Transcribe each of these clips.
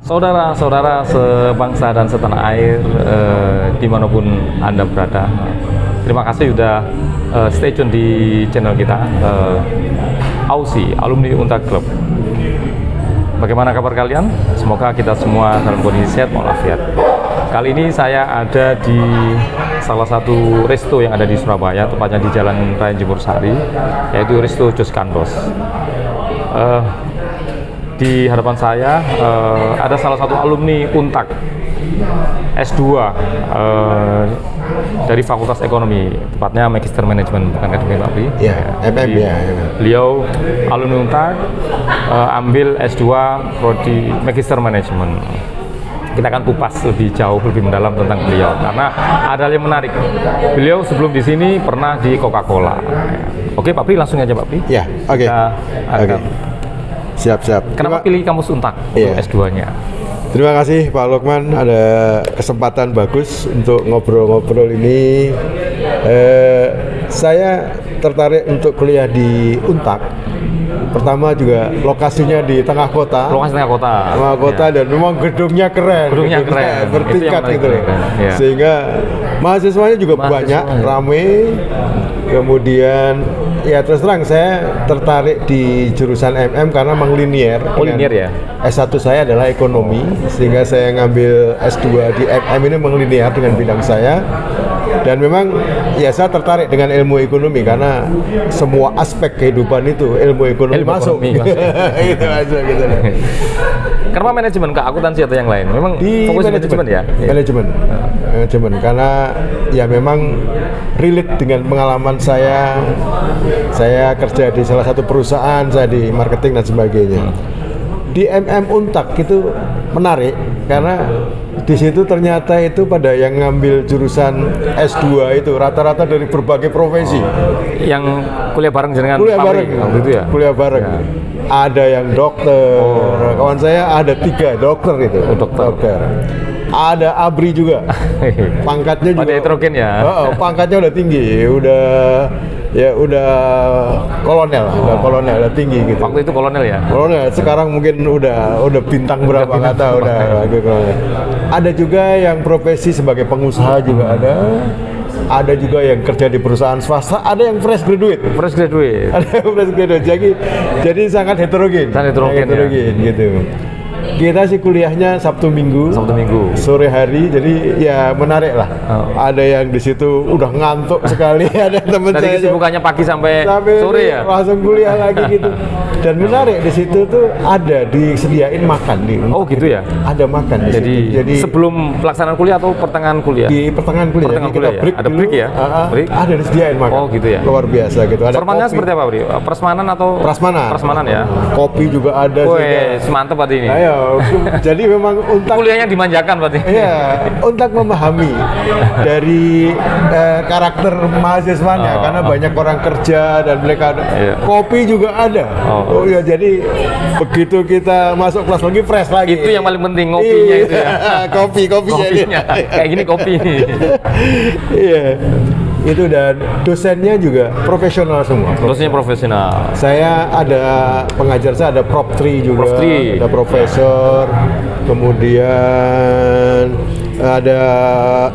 Saudara-saudara sebangsa dan setanah air dimanapun Anda berada, terima kasih sudah stay tune di channel kita, AUSI, Alumni Untak Club. Bagaimana kabar kalian? Semoga kita semua dalam kondisi sehat walafiat. Kali ini saya ada di salah satu resto yang ada di Surabaya, tepatnya di Jalan Raya Jemur Sari, yaitu Resto Jos Kandos. Di hadapan saya ada salah satu alumni Untak S2 dari Fakultas Ekonomi, tepatnya Magister Manajemen, bukan akademik Pak Pri. Ya, MM ya. Beliau alumni Untak, ambil S2 prodi Magister Manajemen. Kita akan kupas lebih jauh, lebih mendalam tentang beliau, karena ada yang menarik. Beliau sebelum di sini pernah di Coca-Cola. Oke Pak Pri, langsung aja Pak Pri. Ya, oke. Oke. Siap. Kenapa pilih kampus Untak untuk S2-nya? Terima kasih Pak Lokman, ada kesempatan bagus untuk ngobrol-ngobrol ini. Saya tertarik untuk kuliah di Untak. Pertama juga lokasinya di tengah kota. Lokasi tengah kota. Tengah kota dan memang gedungnya keren. Gedungnya keren. Bertingkat gitu. Ya. Sehingga mahasiswanya juga banyak, rame. Kemudian ya terus terang saya tertarik di jurusan MM karena memang linear. Linear ya. S1 saya adalah ekonomi, sehingga saya ngambil S2 di MM ini memang linear dengan bidang saya. Dan memang ya saya tertarik dengan ilmu ekonomi karena semua aspek kehidupan itu ilmu ekonomi masuk. Itu aja gitu. Kenapa manajemen, ke akuntansi atau yang lain? Memang di fokus manajemen ya? Manajemen karena ya memang relate dengan pengalaman saya. Saya kerja di salah satu perusahaan, saya di marketing dan sebagainya. Di MM Untak itu menarik karena di situ ternyata itu pada yang ngambil jurusan S2 itu rata-rata dari berbagai profesi. Yang kuliah bareng dengan kuliah bareng gitu ya? Kuliah bareng. Ya. Ada yang dokter, kawan saya ada 3 dokter itu. Dokter. Ada ABRI juga. Pangkatnya juga heterogen ya. Pangkatnya udah tinggi, udah kolonel, udah tinggi gitu. Waktu itu kolonel ya? Kolonel, sekarang mungkin udah bintang berapa nggak tahu udah gitu. Ada juga yang profesi sebagai pengusaha juga ada. Ada juga yang kerja di perusahaan swasta, ada yang fresh graduate. Ada yang fresh graduate. Jadi sangat heterogen. Gitu. Kita sih kuliahnya Sabtu Minggu, sore hari, jadi ya menarik lah. Ada yang di situ udah ngantuk sekali, ada teman saya. Dari kesibukannya pagi sampai sore ya. Langsung kuliah lagi gitu. Dan menarik di situ tuh ada disediain makan di. Oh gitu ya. Ada makan di situ. Jadi sebelum pelaksanaan kuliah atau pertengahan kuliah? Di pertengahan kuliah. Kita break ada break ya. Break. Ada disediain makan. Oh gitu ya. Luar biasa gitu. Ada formatnya seperti apa, Bri? Prasmanan atau? Prasmanan ya. Kopi juga ada. Semantap berarti ini. Ayo. Jadi memang Untak kuliahnya dimanjakan berarti. Iya, Untak memahami dari karakter mahasiswanya karena banyak orang kerja dan mereka kopi juga ada. Jadi begitu kita masuk kelas lagi fresh lagi. Itu yang paling penting, ngopinya itu ya. Kopinya. Kayak gini kopi. Iya. Itu, dan dosennya juga profesional semua. Dosennya profesional. Saya ada pengajar, saya ada Prof. Tri juga, ada profesor, kemudian ada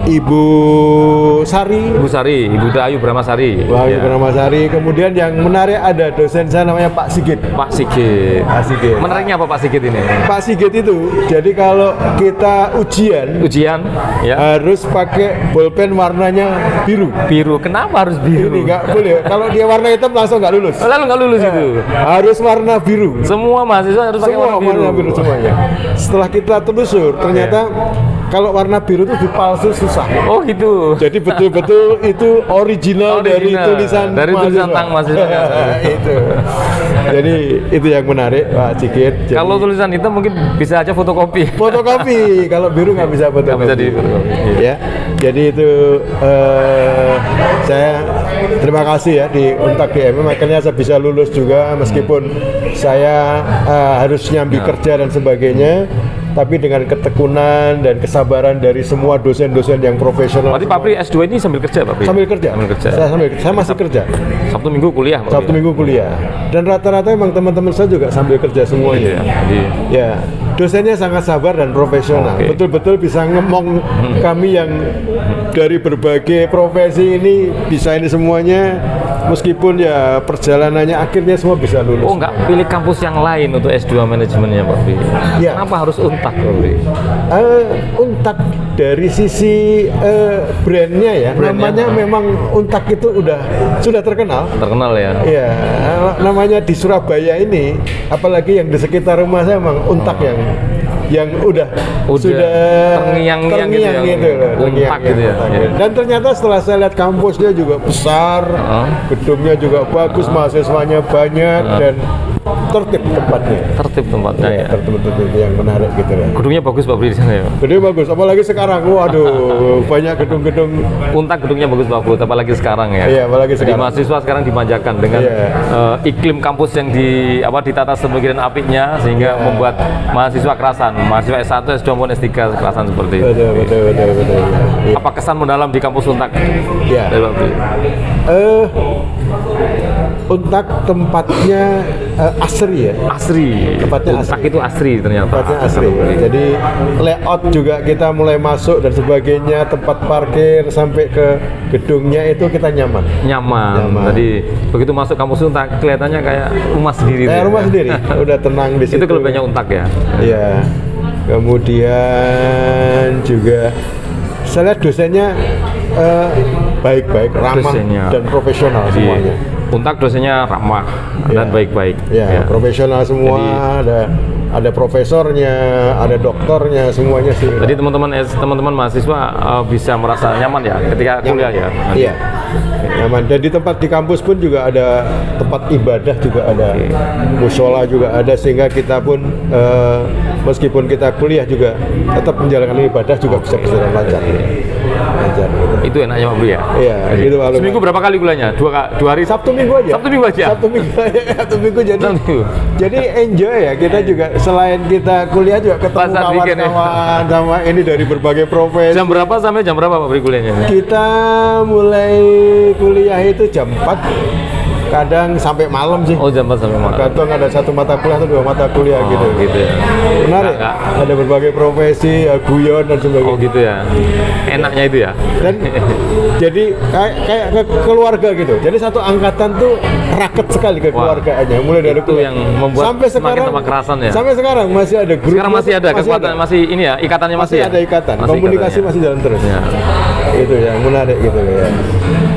Ibu Ayu Bramasari. Bramasari. Kemudian yang menarik ada dosen saya namanya Pak Sigit. Menariknya apa Pak Sigit ini? Pak Sigit itu, jadi kalau kita ujian ya, harus pakai bolpen warnanya biru. Kenapa harus biru? Ini nggak boleh. Kalau dia warna hitam langsung nggak lulus. Lalu nggak lulus itu. Harus warna biru. Semua mahasiswa harus pakai warna biru semuanya. Setelah kita telusur, ternyata kalau warna biru itu dipalsu susah. Oh gitu. Jadi betul-betul itu original dari tulisan mahasiswa. Itu. Jadi itu yang menarik Pak Sigit. Kalau tulisan itu mungkin bisa aja fotokopi. Kalau biru nggak bisa fotokopi. Nggak bisa di fotokopi. Ya. Jadi itu saya terima kasih ya di Untak DMM, akhirnya saya bisa lulus juga meskipun saya harus nyambi kerja dan sebagainya. Tapi dengan ketekunan dan kesabaran dari semua dosen-dosen yang profesional. Berarti Pak Pri S2 ini sambil kerja, Pak Pri? Sambil kerja. Saya masih kerja. Sabtu Minggu kuliah, Sabtu Minggu kuliah. Dan rata-rata memang teman-teman saya juga sambil kerja semuanya. Ya. dosennya sangat sabar dan profesional. Oke. Betul-betul bisa ngemong kami yang dari berbagai profesi ini bisa ini semuanya, meskipun ya perjalanannya akhirnya semua bisa lulus. Oh, nggak pilih kampus yang lain untuk S2 manajemennya, Pak Bri? Ya. Kenapa harus Untak, Pak Bri? Untak dari sisi brandnya ya, Brandnya, namanya memang Untak itu sudah terkenal. Terkenal ya? Iya, namanya di Surabaya ini, apalagi yang di sekitar rumah saya memang Untak yang sudah terngiang-ngiang gitu ya, loh, Untak gitu ya. Untak. Iya. Dan ternyata setelah saya lihat kampusnya juga besar, gedungnya juga bagus, mahasiswanya banyak dan tertib tempatnya. Tertib tempatnya ya. Tertib yang menarik gitu ya. Gedungnya bagus, Pak Bri, di sana ya? Gedungnya bagus, apalagi sekarang, waduh, banyak gedung-gedung. Untak gedungnya bagus-bagus, apalagi sekarang ya. Iya, apalagi Jadi sekarang. mahasiswa sekarang dimanjakan dengan iklim kampus yang ditata sedemikian apiknya sehingga membuat mahasiswa kerasan, mahasiswa S1, S2 maupun S3 kerasan seperti itu. Betul. Iya. Apa kesan mendalam di kampus Untak? Iya. Dari Pak Bri? Untak tempatnya asri ya. Asri. Tempatnya Untak asri. itu asri ternyata. Tempatnya asri. Jadi layout juga kita mulai masuk dan sebagainya, tempat parkir sampai ke gedungnya itu kita nyaman. Nyaman. Jadi begitu masuk kampus Untak kelihatannya kayak rumah sendiri. Kayak tuh. rumah sendiri, udah tenang di situ. Itu kelebihannya Untak ya. Iya. Kemudian juga saya lihat dosennya baik-baik, ramah Dosennya. dan profesional Jadi, semuanya. Untak dosennya ramah dan baik-baik. Ya, profesional semua. Ada profesornya, ada dokternya, semuanya sih. Jadi teman-teman mahasiswa bisa merasa nyaman ya ketika kuliah ya. Iya, nyaman. Dan di tempat di kampus pun juga ada tempat ibadah juga ada, musola juga ada, sehingga kita pun meskipun kita kuliah juga tetap menjalankan ibadah juga bisa berjalan lancar. Itu enaknya Pak Bri ya. Iya, gitu. Seminggu berapa kali kuliahnya? Dua hari. Sabtu Minggu aja. Sabtu Minggu aja. Sabtu Minggu jadi. Sabtu Minggu. Jadi enjoy ya, kita juga selain kita kuliah juga ketemu Pasar weekend ya. kawan-kawan sama ini dari berbagai profesi. Jam berapa sampai jam berapa Pak Bri kuliahnya? Kita mulai kuliah itu jam 4, kadang sampai malam sih. Oh, jam 4 sampai malam. Tergantung ada satu mata kuliah atau dua mata kuliah gitu. Gitu ya. Menarik. Enggak. Ada berbagai profesi, guyon dan sebagainya. Oh gitu ya. Enaknya itu ya. Dan jadi kayak keluarga gitu. Jadi satu angkatan tuh raket sekali kekeluargaannya. Mulai dari itu yang membuat sampai semakin sekarang tambah kerasan ya. Sampai sekarang masih ada grup. Sekarang masih ada kekuatan, masih ini ya, ikatannya masih ya? ada ikatan. Masih Komunikasi ikatannya. masih jalan terus. Ya. Itu yang menarik gitu ya.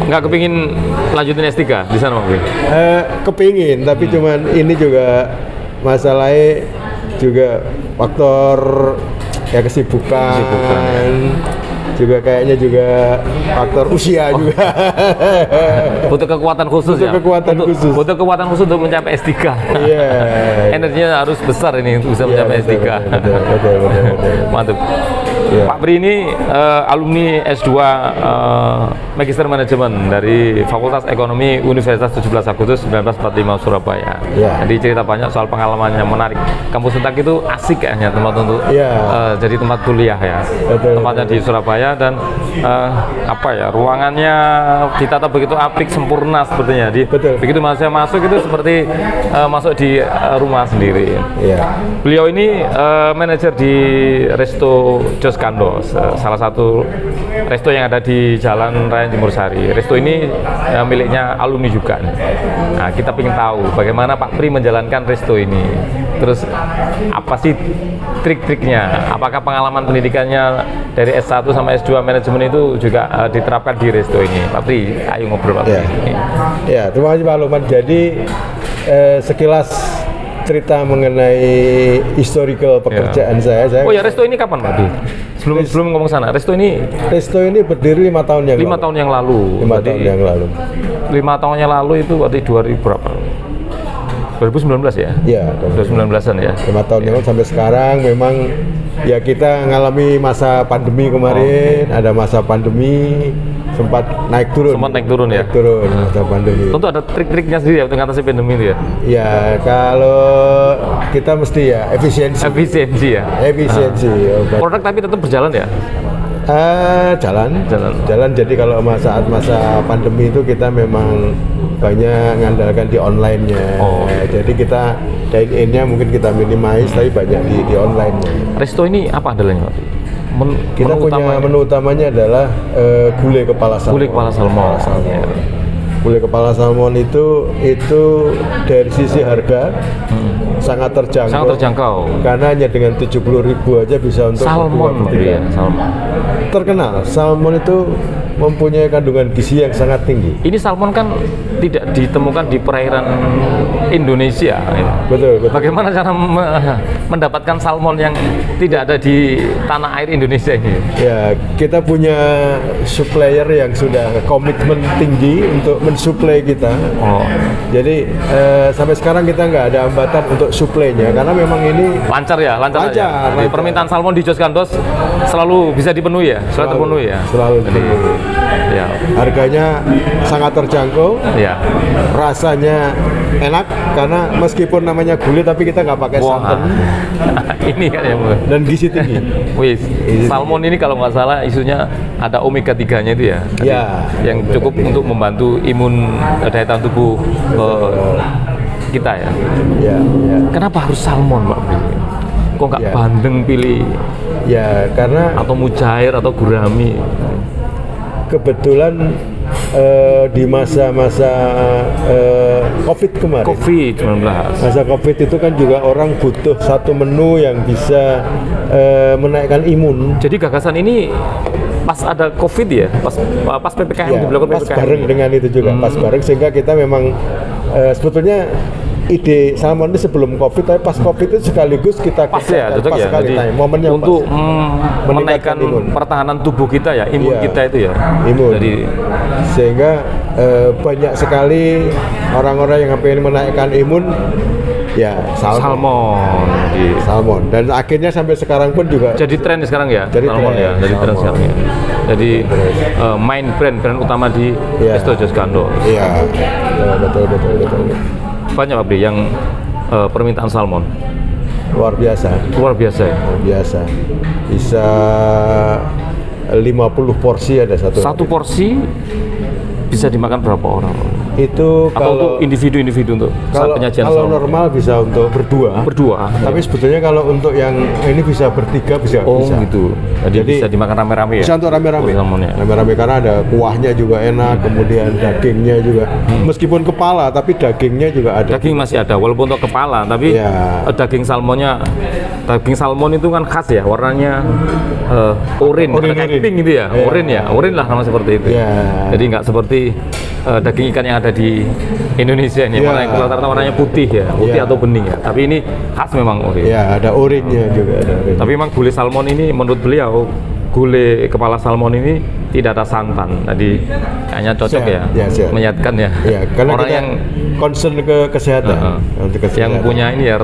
Nggak kepingin lanjutin S3 di sana Pak Bri? Kepingin, tapi cuman ini juga masalahnya juga faktor ya kesibukan. Juga kayaknya juga faktor usia juga. Butuh kekuatan khusus Butuh ya. kekuatan khusus. Butuh kekuatan khusus untuk mencapai S3. Iya. Energinya harus besar ini untuk bisa mencapai S3. Betul. Mantap. Iya. Pak Bri ini alumni S2 Magister Manajemen dari Fakultas Ekonomi Universitas 17 Agustus 1945 Surabaya. Iya. Jadi cerita banyak soal pengalaman yang menarik. Kampus Untak itu asik kayaknya tempat untuk Iya. jadi tempat kuliah ya. Betul. Tempatnya di Surabaya dan ruangannya ditata begitu apik, sempurna sepertinya. Betul. Begitu mahasiswa masuk itu seperti masuk di rumah sendiri. Iya. Beliau ini manajer di Resto Jos Kandos, salah satu resto yang ada di Jalan Raya Timur Sari. Resto ini miliknya alumni juga. Nah, kita ingin tahu bagaimana Pak Bri menjalankan resto ini. Terus apa sih trik-triknya? Apakah pengalaman pendidikannya dari S1 sama S2 manajemen itu juga diterapkan di resto ini? Pak Bri, ayo ngobrol Pak Bri. Ya, terima kasih Pak Lukman. Jadi sekilas cerita mengenai historical pekerjaan saya. Oh ya, resto ini kapan Pak Bri? Sebelum ngomong sana, resto ini berdiri 5 tahun yang 5 tahun yang lalu. 5 tahun yang lalu. 5 tahun yang lalu itu berarti 2000 berapa? 2019 ya? Iya, 2019-an ya. 5 tahun yang lalu sampai sekarang memang ya kita ngalami masa pandemi kemarin, ada masa pandemi sempat naik turun. Sempat naik turun ya? Naik turun masa pandemi. Tentu ada trik-triknya sendiri ya untuk mengatasi pandemi itu ya? Ya, kalau kita mesti ya efisiensi. Efisiensi ya? Efisiensi. Produk tapi tetap berjalan ya? Jalan. Jadi kalau saat masa pandemi itu kita memang banyak ngandalkan di online-nya. Oh. Jadi kita dine-in-nya mungkin kita minimize, tapi banyak di online-nya. Resto ini apa andalannya, Pak? Kita punya menu utamanya adalah gulai kepala salmon. Gulai kepala salmon. Ya. Gulai kepala salmon itu dari sisi harga sangat terjangkau. Sangat terjangkau. Karena hanya dengan 70.000 aja bisa untuk Salmon, bertiga. ya, salmon. Terkenal, salmon itu mempunyai kandungan gizi yang sangat tinggi. Ini salmon kan tidak ditemukan di perairan Indonesia. Ya. Betul, betul. Bagaimana cara mendapatkan salmon yang tidak ada di tanah air Indonesia ini? Ya, kita punya supplier yang sudah komitmen tinggi untuk mensuplai kita. Oh. Jadi sampai sekarang kita nggak ada hambatan untuk suplainya karena memang ini Lancar ya, lancar. Lancar, Ya. Jadi lancar. permintaan salmon di Jos Gandos selalu bisa dipenuhi ya, selalu terpenuhi ya. Selalu dipenuhi. Ya, Harganya sangat terjangkau, ya. rasanya enak karena meskipun namanya gulai tapi kita nggak pakai santan Ini kan ya, Bu. dan gizi tinggi. Wis, salmon ini kalau nggak salah isunya ada omega 3-nya itu ya. Ya, Yang omega cukup 3. untuk membantu imun daya tahan tubuh kita ya. Ya, ya, Kenapa harus salmon, Pak? Kok nggak Ya. bandeng pilih ya karena atau mujair atau gurami? kebetulan di masa-masa COVID kemarin. COVID-19. Masa COVID itu kan juga orang butuh satu menu yang bisa menaikkan imun. Jadi gagasan ini pas ada COVID ya, pas PPKM Ya, diberlakukan pas PPKM. bareng dengan itu juga, pas bareng sehingga kita memang sebetulnya ide salmon itu sebelum COVID, tapi pas COVID itu sekaligus kita Pas ya, geser, cocok pas ya. sekali Jadi time, momennya untuk pas. menaikkan Meningkatkan imun. pertahanan tubuh kita ya, imun Iya. kita itu ya. Imun. Jadi Sehingga banyak sekali orang-orang yang pengen menaikkan imun ya salmon. salmon dan akhirnya sampai sekarang pun juga Jadi tren sekarang ya, Jadi salmon tren, ya, jadi tren salmon. sekarang ya. Jadi main brand utama di Iya. Resto Jos Gandos. iya betul. Banyak Pak Bri yang permintaan salmon. Luar biasa. Luar biasa ya. Luar biasa. Bisa 50 porsi ada satu. Satu porsi bisa dimakan berapa orang? Itu Atau untuk kalau individu-individu untuk saat penyajian kalau salmon? normal bisa untuk berdua. Berdua. Tapi sebetulnya kalau untuk yang ini bisa bertiga bisa. Oh bisa. gitu. Jadi bisa dimakan rame-rame ya? Bisa untuk rame-rame. Oh, salmonnya. Rame-rame karena ada kuahnya juga enak, kemudian dagingnya juga. Meskipun kepala, tapi dagingnya juga ada. Daging masih ada, walaupun untuk kepala, tapi Iya. daging salmon itu kan khas ya, warnanya oranye, Oranye. pink gitu ya, Iya. oranye lah nama seperti itu. Iya. Jadi nggak seperti daging ikan yang ada di Indonesia ini, Iya. warnanya rata-rata warnanya putih ya, putih Iya. atau bening ya. Tapi ini khas memang oranye. Ya, ada orange-nya juga ada. Orange. Tapi memang gulai salmon ini menurut beliau, gulai kepala salmon ini tidak ada santan. Jadi kayaknya cocok Sehat. ya, Ya, sehat. menyehatkan ya. Ya, karena Orang kita yang concern ke kesehatan. Untuk kesehatan. yang punya ini ya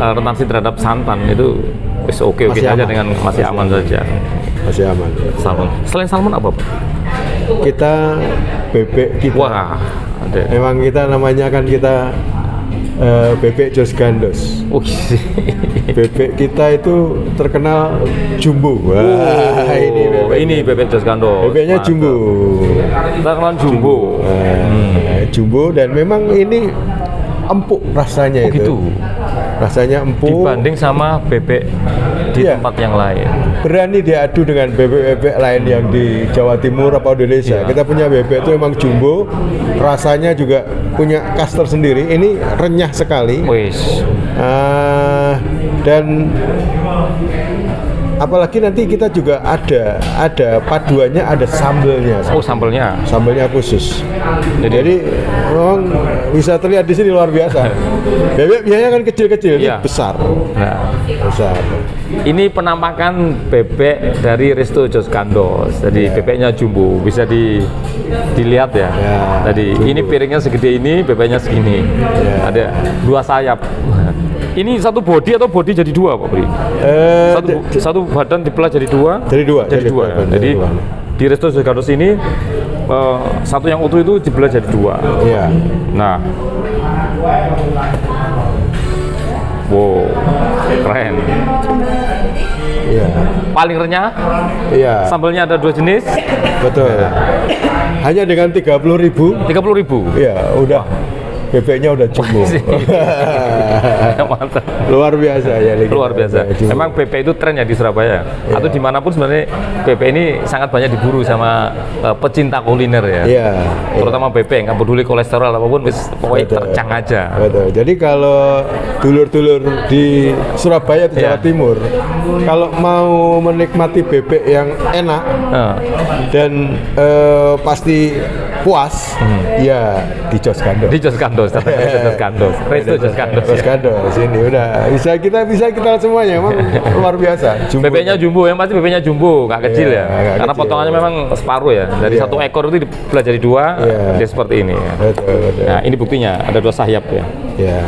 rentansi terhadap santan itu wis oke Masih saja aman. dengan masih aman saja. masih aman. Salmon. Selain salmon apa, Pak? Kita bebek kita. Wah, ada. Memang kita namanya kan kita bebek Jos Gandos. Wih. Bebek kita itu terkenal jumbo. Wah, ini bebek Jos Gandos. bebeknya Mantap. jumbo. Terkenal jumbo. Jumbo dan memang ini empuk rasanya Oh, itu. gitu. Rasanya empuk. Dibanding sama bebek di Iya. tempat yang lain. Berani diadu dengan bebek-bebek lain yang di Jawa Timur atau Indonesia. Iya. Kita punya bebek itu memang jumbo, rasanya juga punya khas tersendiri. Ini renyah sekali. Wis. Dan apalagi nanti kita juga ada paduannya, ada sambelnya. Oh, sambelnya. Sambelnya khusus. Jadi memang bisa terlihat di sini luar biasa. Bebek biasanya kan kecil-kecil, ini Iya. besar. Nah, Besar. ini penampakan bebek dari Resto Jos Gandos. Jadi bebeknya jumbo, bisa dilihat ya. Ya, Jadi jumbo. ini piringnya segede ini, bebeknya segini. Ya. Ada 2 sayap. Ini satu body atau body jadi 2, Pak Bri? Satu badan dibelah jadi 2. Jadi dua, Jadi 2 ya. badan, Jadi jadi dua. di Resto Jos Gandos ini satu yang utuh itu dibelah jadi 2. Iya. Nah, wow, keren. Iya. Paling renyah, Iya. sambelnya ada 2 jenis. Betul. hanya dengan 30.000 30.000. ya udah BP-nya udah jumbo. Mantap. Luar biasa ya. Luar biasa. Jumbo. Memang BP itu tren ya di Surabaya. Atau dimanapun sebenarnya BP ini sangat banyak diburu sama pecinta kuliner ya. Iya. Terutama BP, nggak peduli kolesterol apapun, pokoknya Betul. tercang aja. Betul. Jadi kalau dulur-dulur di Surabaya atau Jawa Iya. Timur, kalau mau menikmati bebek yang enak dan pasti puas, ya di Jos Gandos. Di Jos Gandos, Jos Gandos, Resto Jos Gandos. Jos Gandos ini udah bisa kita semuanya, emang luar biasa. BP-nya jumbo, yang pasti BP-nya jumbo, nggak kecil Iya, ya. nggak Karena kecil. potongannya memang separuh ya. Dari Iya. satu ekor itu dibelah jadi dua, Iya. dia seperti ini ya. Betul, betul. Nah, ini buktinya ada 2 sayap ya. Ya.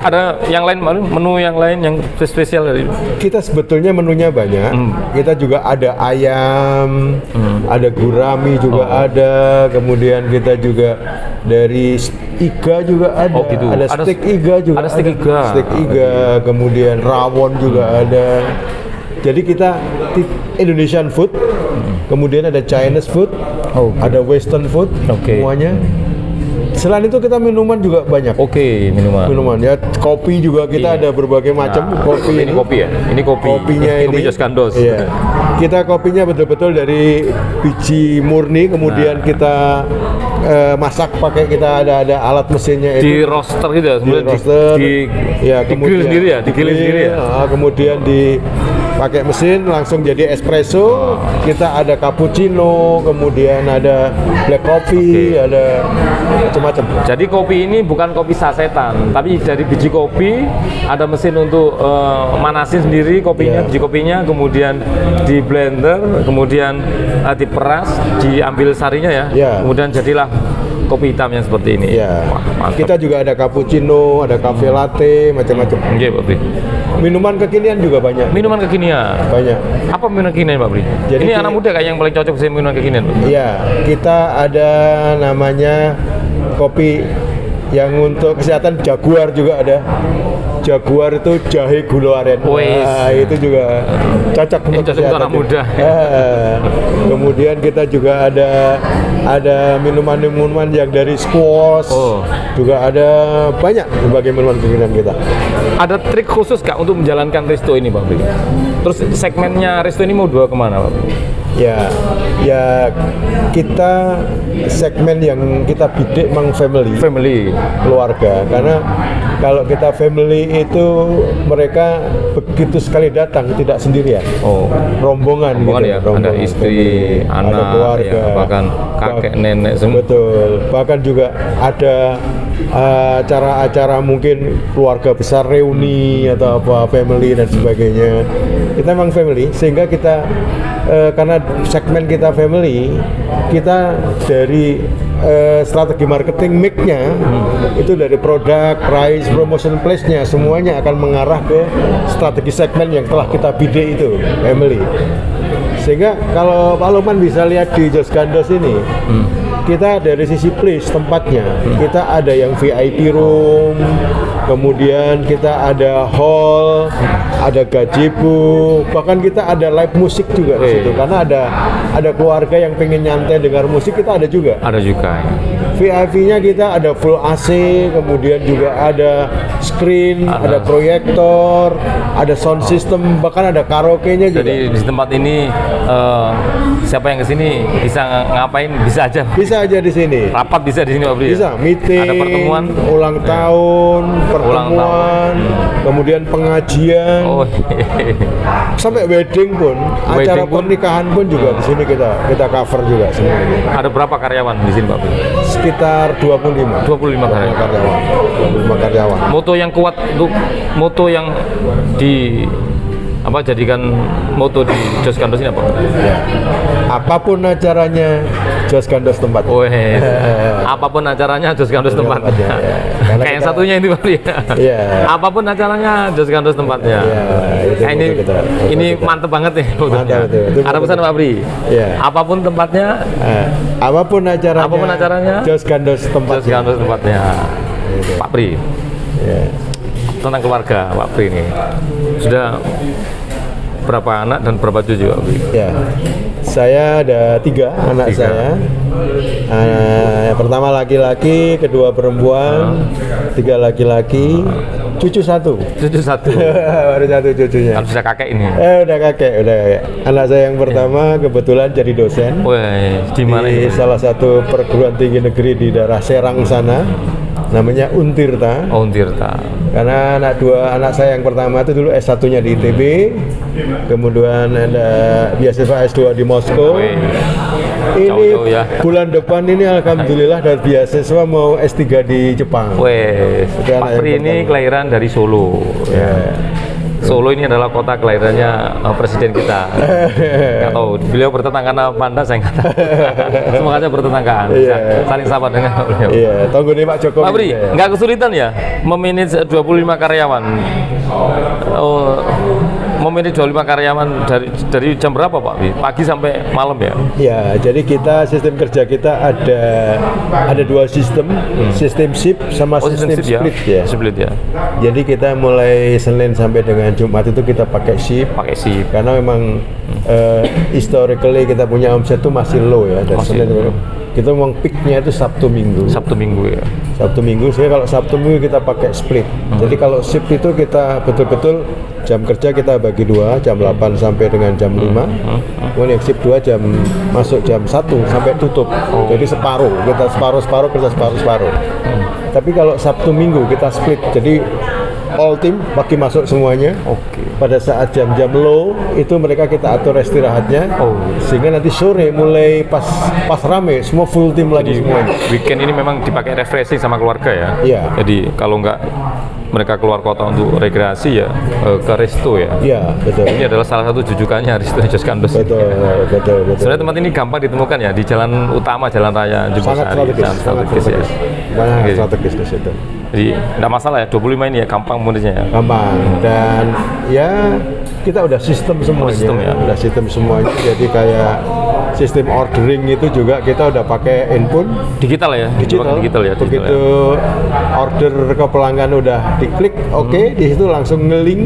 Ada yang lain, menu yang lain yang spesial dari Kita sebetulnya menunya banyak. Kita juga ada ayam, ada gurami juga ada. Kemudian kita juga dari iga juga ada. Oh, gitu. Ada Ada steak iga juga. ada steak iga. Steak iga, kemudian rawon juga ada. Jadi kita Indonesian food, kemudian ada Chinese food, ada Western food, Oke. semuanya. Selain itu kita minuman juga banyak. Oke, minuman. Minuman ya, kopi juga kita ada berbagai macam kopi. Ini kopi ya. Ini kopi. Kopinya ini Kopi Jos Gandos. Iya. Kita kopinya betul-betul dari biji murni, kemudian kita masak pakai kita ada alat mesinnya Di itu. roaster gitu ya, Di sebenarnya roaster, di grill sendiri ya, digiling sendiri ya. Kemudian pakai mesin langsung jadi espresso. Kita ada cappuccino, kemudian ada black coffee, ada macam-macam. Jadi kopi ini bukan kopi sasetan, tapi dari biji kopi ada mesin untuk manasin sendiri kopinya, Iya. biji kopinya, kemudian di blender, kemudian diperas, diambil sarinya ya, Iya. kemudian jadilah kopi hitam yang seperti ini. Ya. Wah, mantap. Kita juga ada cappuccino, ada cafe latte, macam-macam. Oke, Pak Bri. Minuman kekinian juga banyak. Minuman kekinian. Banyak. Apa minuman kekinian, Pak Bri? Jadi Ini anak muda kayak yang paling cocok sih minuman kekinian, Pak. Iya, kita ada namanya kopi yang untuk kesehatan Jaguar juga ada. Jaguar itu jahe gula aren. Wes. Nah, itu juga cocok Ini untuk cocok untuk anak kesehatan. muda. Kemudian kita juga ada minuman-minuman yang dari squash. Oh. Juga ada banyak berbagai minuman kekinian kita. Ada trik khusus Kak untuk menjalankan resto ini, Pak Bri? Terus segmennya resto ini mau dibawa kemana, Pak Bri? Ya, kita segmen yang kita bidik memang Family. keluarga, karena kalau kita family itu mereka begitu sekali datang tidak sendirian, rombongan ya, rombongan, ada istri, family, anak, ada keluarga, ya, bahkan kakek, nenek semua. Betul, bahkan juga ada acara-acara mungkin keluarga besar reuni atau apa family dan sebagainya. Kita memang family sehingga kita karena segmen kita family, kita dari strategi marketing mix-nya itu dari produk, price, promotion place-nya semuanya akan mengarah ke strategi segmen yang telah kita bidik itu family. Sehingga kalau Pak Lukman bisa lihat di Jos Gandos ini, kita dari sisi place tempatnya, kita ada yang VIP room, kemudian kita ada hall, ada gazebo, bahkan kita ada live musik juga di situ. Karena ada keluarga yang pengen nyantai dengar musik, kita ada juga. Ada juga ya. VIP-nya kita ada full AC, kemudian juga ada screen, ada proyektor, ada sound system, bahkan ada karaoke-nya juga. Jadi di tempat ini siapa yang kesini bisa ngapain bisa aja. Bisa aja di sini. Rapat bisa di sini, Pak Bri. Bisa meeting, Ada pertemuan. ulang tahun, pertemuan, kemudian pengajian, sampai wedding pun, acara Wedding pun. pernikahan pun juga di sini kita cover juga semuanya. Ada berapa karyawan di sini, Pak Bri? Sekitar 25. 25 karyawan. 25 karyawan. Moto yang kuat untuk moto yang jadikan moto di Jos Gandos ini apa? Ya. Apapun acaranya, Jos Gandos tempat. Apapun acaranya Jos Gandos tempatnya. Ya. Karena Kayak yang kita- satunya ini, Pak Bri. Iya. Apapun acaranya Jos Gandos tempatnya. Iya, itu Nah, ini moto kita. ini mantep banget nih motonya. Mantap, betul. Itu Ada moto pesan kita. Pak Bri. Iya. Apapun tempatnya Apapun acaranya, Jos Gandos tempat. Jos Gandos tempatnya. Pak Bri. Ya. Tentang keluarga Pak Bri ini sudah berapa anak dan berapa cucu Pak Bri? Ya, saya ada 3 anak saya. Yang pertama laki-laki, kedua perempuan, 3 laki-laki, cucu 1. Cucu 1. Baru 1 cucunya. Kan sudah kakek ini. Udah kakek. Anak saya yang pertama kebetulan jadi dosen Wah, di mana di ini? salah satu perguruan tinggi negeri di daerah Serang sana, namanya Untirta. Oh, Tirta. Karena anak saya yang pertama itu dulu S1-nya di ITB, kemudian ada beasiswa S2 di Moskow. Wih, Ini jauh-jauh ya. bulan depan ini alhamdulillah dari beasiswa mau S3 di Jepang. Wes, Itu anak Pak yang Pri ini pertama. kelahiran dari Solo. Ya. Solo ini adalah kota kelahirannya presiden kita. Nggak tahu, beliau bertetanggaan apa Anda, saya nggak tahu. Semoga saja bertetanggaan, bisa Iya. saling sahabat dengan beliau. Iya, tunggu nih Pak Jokowi. Pak Bri, ya. nggak kesulitan ya memanage 25 karyawan? Oh, memanage 25 karyawan dari jam berapa Pak Bri? Pagi sampai malam ya? Ya, jadi sistem kerja kita ada 2 sistem, sistem shift sama Oh, sistem sistem split ya. Split ya. Jadi kita mulai Senin sampai dengan Jumat itu kita pakai shift. Pakai shift. Karena memang historically kita punya omset itu masih low ya dari Masih Senin low. kita memang peaknya itu Sabtu Minggu. Sabtu Minggu ya. Sabtu Minggu, sehingga kalau Sabtu Minggu kita pakai split. Jadi kalau shift itu kita betul-betul jam kerja kita bagi 2, jam 8 sampai dengan jam 5. Kemudian yang shift 2 jam masuk jam 1 sampai tutup. Jadi separuh, kita separuh kerja separuh. Tapi kalau Sabtu Minggu kita split. Jadi all team pagi masuk semuanya. Oke. Pada saat jam-jam low itu mereka kita atur istirahatnya. Oh. Sehingga nanti sore mulai pas rame semua full team lagi Jadi semuanya. weekend ini memang dipakai refreshing sama keluarga ya. Iya. Jadi kalau nggak mereka keluar kota untuk rekreasi ya ke resto ya. Iya, betul. Ini adalah salah satu jujukannya Risto Jos Kandos. Betul. Sebenarnya tempat ini gampang ditemukan ya di jalan utama, jalan raya Jumbo Sangat Sari. strategis, Sangat strategis ya. Banyak Oke. strategis di situ. Jadi nggak masalah ya 25 ini ya gampang modusnya ya. Gampang dan ya kita udah sistem semuanya. sistem ya. Udah sistem semuanya. Jadi kayak sistem ordering itu juga kita udah pakai input Digital ya. digital. Digital ya. Digital Begitu order ke pelanggan udah diklik, oke, di situ langsung nge-link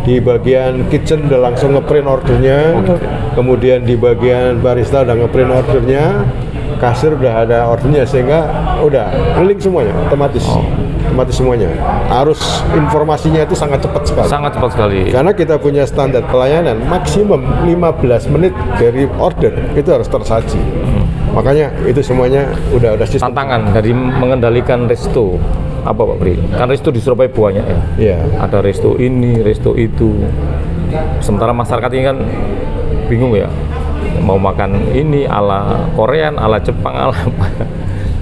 di bagian kitchen udah langsung ngeprint ordernya. Kemudian di bagian barista udah ngeprint ordernya. Kasir udah ada ordernya sehingga udah nge-link semuanya otomatis. Otomatis semuanya. Arus informasinya itu sangat cepat sekali. Sangat cepat sekali. Karena kita punya standar pelayanan maksimum 15 menit dari order itu harus tersaji. Makanya itu semuanya udah sistem. Tantangan dari mengendalikan resto apa Pak Bri? Kan resto di Surabaya banyak ya. Iya. Ada resto ini, resto itu. Sementara masyarakat ini kan bingung ya. Mau makan ini ala Korean, ala Jepang, ala apa.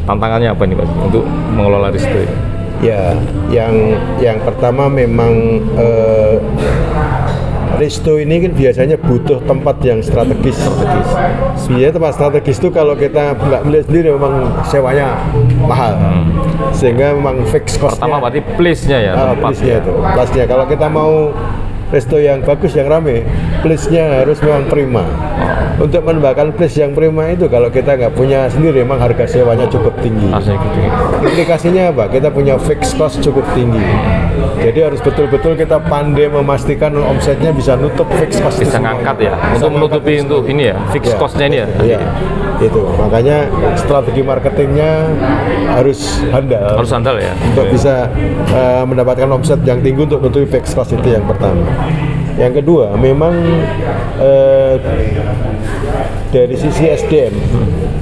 Tantangannya apa nih Pak untuk mengelola resto ini? Ya, yang pertama memang resto ini kan biasanya butuh tempat yang strategis. Biasanya tempat strategis itu kalau kita nggak beli sendiri memang sewanya mahal, sehingga memang fix cost. Pertama berarti place-nya ya, tempat Place-nya itu. Place-nya. Kalau kita mau resto yang bagus, yang rame, place-nya harus memang prima. Untuk menambahkan place yang prima itu kalau kita nggak punya sendiri, memang harga sewanya cukup tinggi. Asli gitu. Implikasinya apa? Kita punya fixed cost cukup tinggi. Jadi harus betul-betul kita pandai memastikan omsetnya bisa nutup fixed cost. Bisa ngangkat ya, untuk menutupi untuk ini ya, fix cost-nya ini ya. Iya, itu. Makanya strategi marketingnya harus handal. Harus handal ya. Untuk bisa mendapatkan omset yang tinggi untuk menutupi fixed cost itu yang pertama. Yang kedua, memang dari sisi SDM,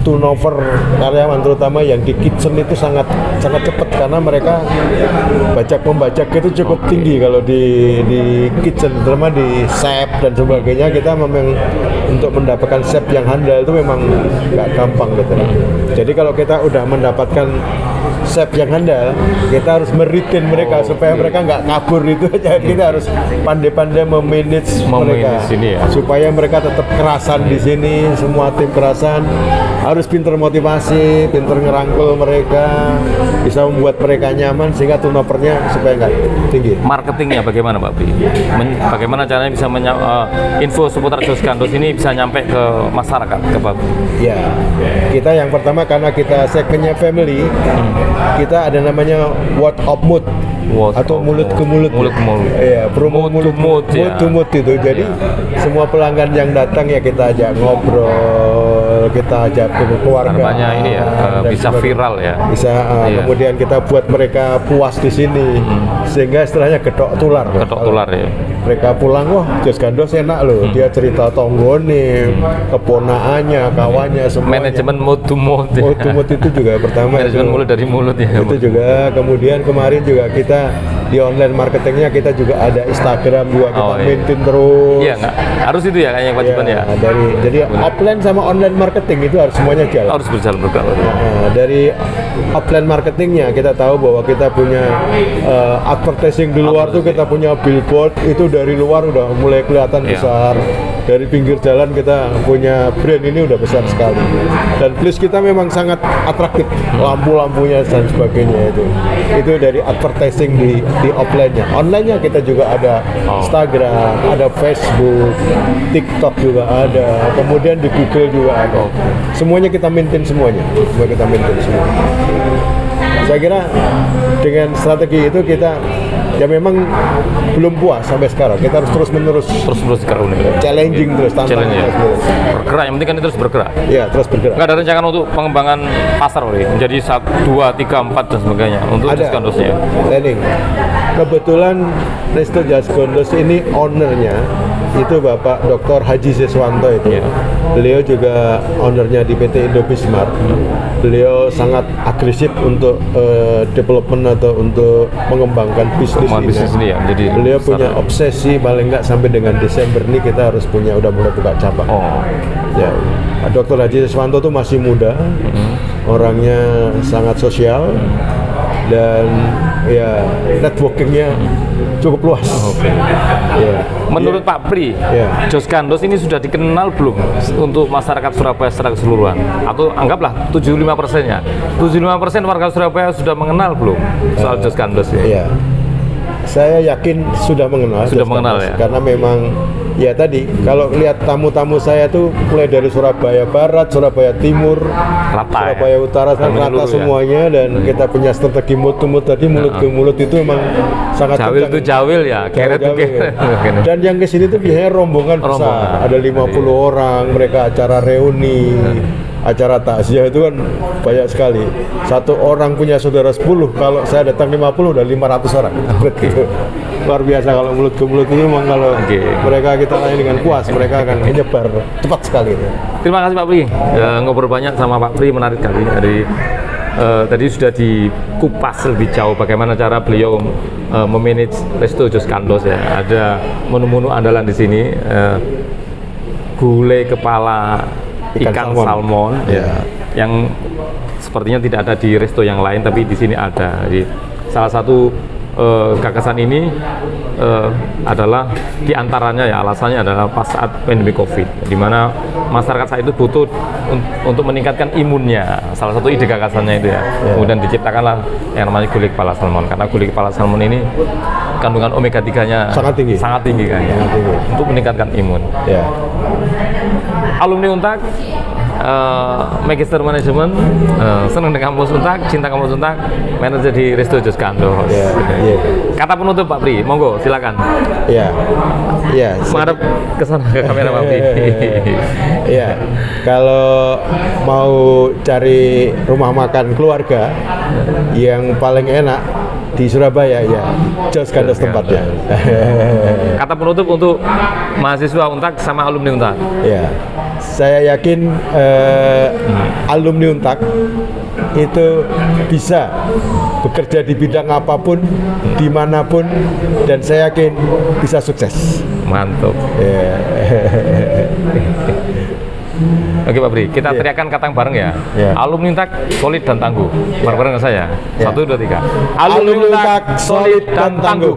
turnover karyawan terutama yang di kitchen itu sangat cepat karena mereka membajak itu cukup tinggi kalau di kitchen, terutama di chef dan sebagainya. Kita memang untuk mendapatkan chef yang handal itu memang nggak gampang gitu. Jadi kalau kita udah mendapatkan chef yang handal, kita harus meretain mereka supaya mereka nggak kabur itu aja. Kita harus pandai-pandai memanage mereka ini ya. supaya mereka tetap kerasan di sini. Semua tim kerasan harus pinter motivasi, pinter ngerangkul mereka, bisa membuat mereka nyaman sehingga turnovernya supaya nggak tinggi. Marketingnya bagaimana Pak Bri? Bagaimana caranya bisa info seputar Jos Kandos ini bisa nyampe ke masyarakat, ke Pak Bri? Ya, kita yang pertama karena kita segmennya family, kita ada namanya word of mouth atau mulut ke mulut. Mulut ke mulut. Iya, promo Mood to mood, ya. to mood itu. Jadi semua pelanggan yang datang ya kita ajak ngobrol, kita ajak ke keluarga. Harapannya ini ya dan bisa sebagainya. viral ya. Bisa Iya. kemudian kita buat mereka puas di sini, sehingga istilahnya gedok tular. Ketok tular ya. Mereka pulang, wah Jos Gandos enak loh, dia cerita tonggone, keponaannya, kawannya, semuanya. Manajemen mood to mood. Mood to mood itu juga pertama Manajemen mulut dari mulut ya. itu juga. Kemudian kemarin juga kita di online marketingnya kita juga ada Instagram juga kita Oh, iya. maintain terus. Iya nggak? Harus itu ya kayaknya kewajiban ya. Jadi offline sama online marketing itu harus semuanya jalan. Harus berjalan berjalan. Nah, dari offline marketingnya kita tahu bahwa kita punya advertising di luar tuh, kita punya billboard itu dari luar udah mulai kelihatan Iya. besar. Dari pinggir jalan kita punya brand ini udah besar sekali. Dan plus kita memang sangat atraktif, lampu-lampunya dan sebagainya itu. Itu dari advertising di offline-nya. Online-nya kita juga ada Instagram, ada Facebook, TikTok juga ada. Kemudian di Google juga ada. Semuanya kita maintain semuanya. Semua kita maintain semua. Saya kira dengan strategi itu kita ya memang belum puas sampai sekarang. Kita harus terus menerus Terus kerun ya. challenging terus, tantangan Challenge ya. terus menerus. Bergerak, yang penting kan terus bergerak. Ya, terus bergerak. Nggak ada rencana untuk pengembangan pasar oleh menjadi 1, 2, 3, 4 dan sebagainya untuk Ada Jos Gandosnya. planning. Kebetulan Resto Jos Gandos ini ownernya itu Bapak Dr. Haji Siswanto itu. Iya. Beliau juga ownernya di PT Indobismart. Beliau sangat agresif untuk development atau untuk mengembangkan bisnis Ini ya, jadi beliau besar. punya obsesi paling nggak sampai dengan Desember ini kita harus punya udah mulai buka cabang. Oh, Ya, Dr. Haji Siswanto tuh masih muda, orangnya sangat sosial dan ya networkingnya cukup luas. Ya. menurut Pak Pri, Iya. Jos Gandos ini sudah dikenal belum untuk masyarakat Surabaya secara keseluruhan? Atau anggaplah 75%-nya. 75% warga Surabaya sudah mengenal belum soal Jos Gandos ini? Iya. Saya yakin sudah mengenal. Sudah Jos mengenal Gandos. ya? Karena memang ya tadi kalau lihat tamu-tamu saya tuh mulai dari Surabaya Barat, Surabaya Timur, Rata ya? Surabaya Utara, Dan rata menyeluruh ya? semuanya, dan kita punya strategi mulut ke mulut tadi, mulut ke mulut itu memang sangat Jawil kencang. itu jawil ya, keret itu Jauh-jauh ya. keret. Dan yang kesini tuh biasanya rombongan besar, Rombongan. ada 50 orang, mereka acara reuni, acara takziah itu kan banyak sekali. Satu orang punya saudara 10, kalau saya datang 50 udah 500 orang. Begitu. Luar biasa kalau mulut ke mulut itu memang kalau Oke. mereka kita layani dengan puas, mereka akan menyebar cepat sekali. Terima kasih Pak Pri, ngobrol banyak sama Pak Pri, menarik kali. Tadi sudah dikupas lebih jauh bagaimana cara beliau memanage Resto Jos Gandos ya. Ada menu-menu andalan di sini, gulai kepala ikan salmon, ya, yang sepertinya tidak ada di resto yang lain, tapi di sini ada. Jadi salah satu gagasan ini adalah diantaranya ya, alasannya adalah pas saat pandemi COVID, di mana masyarakat saat itu butuh untuk meningkatkan imunnya. Salah satu ide gagasannya itu ya. Kemudian diciptakanlah yang namanya gulai kepala salmon, karena gulai kepala salmon ini kandungan omega 3-nya Sangat tinggi. kan ya, Sangat tinggi. untuk meningkatkan imun. Ya. Alumni Untak, Magister Manajemen, senang dengan kampus Untak, cinta kampus Untak, manajer di Resto Jos Gandos. Ya, ya. Kata penutup Pak Pri, monggo silakan. Ya. Ya. Menghadap ke sana ke kamera Pak Pri. Ya, kalau mau cari rumah makan keluarga yang paling enak di Surabaya ya Jos Gandos tempatnya. Kata penutup untuk mahasiswa Untak sama alumni Untak. Ya, saya yakin alumni Untak itu bisa bekerja di bidang apapun, dimanapun, dan saya yakin bisa sukses. Mantap. Ya. Oke Pak Pri, kita teriakan katang bareng ya. Ya. Alumni Untak solid dan tangguh. Bareng-bareng dengan saya. Ya. 1, 2, 3. Alumni Untak solid dan tangguh.